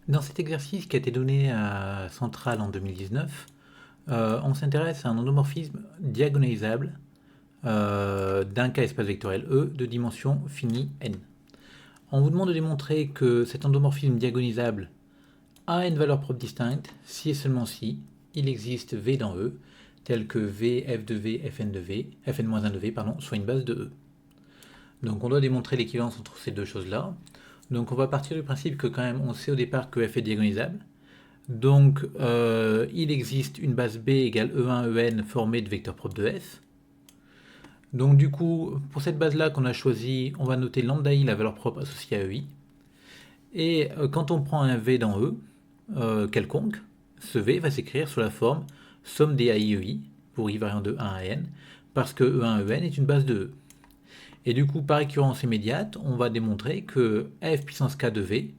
Dans cet exercice qui a été donné à Centrale en 2019, on s'intéresse à un endomorphisme diagonalisable d'un cas espace vectoriel E de dimension finie n. On vous demande de démontrer que cet endomorphisme diagonalisable a une valeur propre distincte si et seulement si il existe V dans E, tel que V, F de V, Fn de V, Fn-1 de V, pardon, soit une base de E. Donc on doit démontrer l'équivalence entre ces deux choses-là. Donc on va partir du principe que quand même on sait au départ que F est diagonalisable. Donc il existe une base B égale E1, En formée de vecteurs propres de F. Donc du coup, pour cette base-là qu'on a choisie, on va noter lambda i, la valeur propre associée à EI. Et quand on prend un V dans E, quelconque, ce V va s'écrire sous la forme somme des AI EI, pour i variant de 1 à n, parce que E1, En est une base de E. Et du coup, par récurrence immédiate, on va démontrer que f puissance k de v,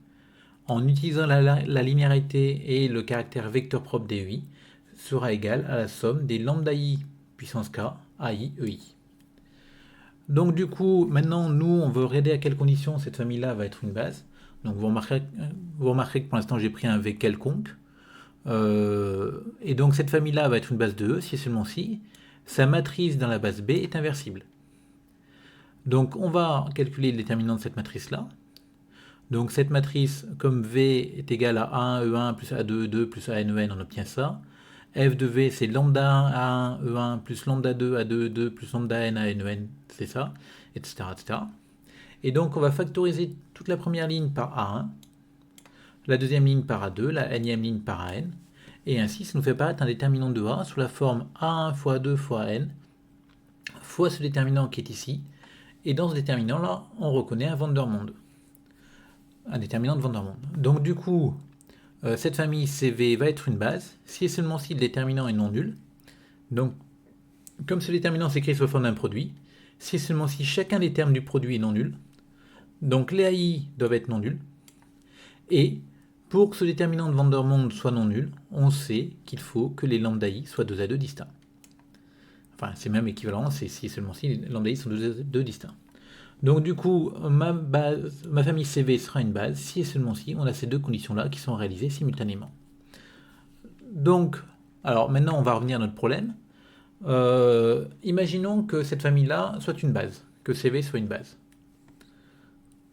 en utilisant la linéarité et le caractère vecteur propre des EI, sera égal à la somme des lambda i puissance k ai EI. Donc du coup, maintenant, nous, on veut regarder à quelles conditions cette famille-là va être une base. Donc vous remarquerez que pour l'instant, j'ai pris un V quelconque. Et donc cette famille-là va être une base de E, si et seulement si sa matrice dans la base B est inversible. Donc on va calculer le déterminant de cette matrice-là. Donc cette matrice, comme V est égal à A1, E1 plus A2, E2 plus AN, EN, on obtient ça. F de V, c'est lambda A1, E1 plus lambda 2, A2, E2 plus lambda N, AN, EN, c'est ça, etc., etc. Et donc on va factoriser toute la première ligne par A1, la deuxième ligne par A2, la nème ligne par AN, et ainsi ça nous fait apparaître un déterminant de A sous la forme A1 fois 2 fois N, fois ce déterminant qui est ici, et dans ce déterminant-là, on reconnaît un Vandermonde. Un déterminant de Vandermonde. Donc du coup, cette famille CV va être une base, si et seulement si le déterminant est non nul. Donc, comme ce déterminant s'écrit sous la forme d'un produit, si et seulement si chacun des termes du produit est non nul. Donc les AI doivent être non nuls. Et pour que ce déterminant de Vandermonde soit non nul, on sait qu'il faut que les lambda i soient 2 à 2 distincts. Enfin, c'est même équivalent, c'est si et seulement si les lambda i sont 2 à 2 distincts. Donc du coup, ma famille CV sera une base si et seulement si on a ces deux conditions-là qui sont réalisées simultanément. Donc, alors maintenant on va revenir à notre problème. Imaginons que cette famille-là soit une base, que CV soit une base.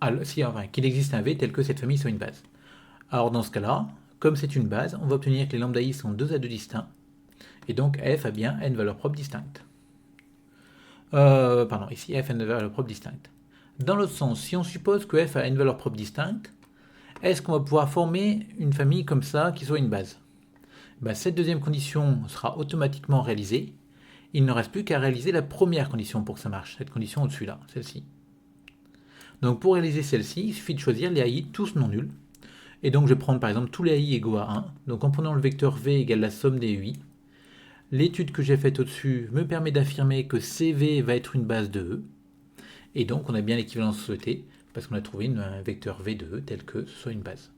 Alors, enfin, qu'il existe un V tel que cette famille soit une base. Alors dans ce cas-là, comme c'est une base, on va obtenir que les lambda i sont 2 à 2 distincts, et donc f a bien n valeurs propres distinctes. Pardon, ici f a une valeur propre distincte. Dans l'autre sens, si on suppose que f a une valeur propre distincte, est-ce qu'on va pouvoir former une famille comme ça qui soit une base? Cette deuxième condition sera automatiquement réalisée. Il ne reste plus qu'à réaliser la première condition pour que ça marche, cette condition au-dessus là, celle-ci. Donc pour réaliser celle-ci, il suffit de choisir les AI tous non nuls. Et donc je vais prendre par exemple tous les AI égaux à 1. Donc en prenant le vecteur V égale la somme des UI, l'étude que j'ai faite au-dessus me permet d'affirmer que CV va être une base de E. Et donc on a bien l'équivalence souhaitée, parce qu'on a trouvé un vecteur V de E tel que ce soit une base.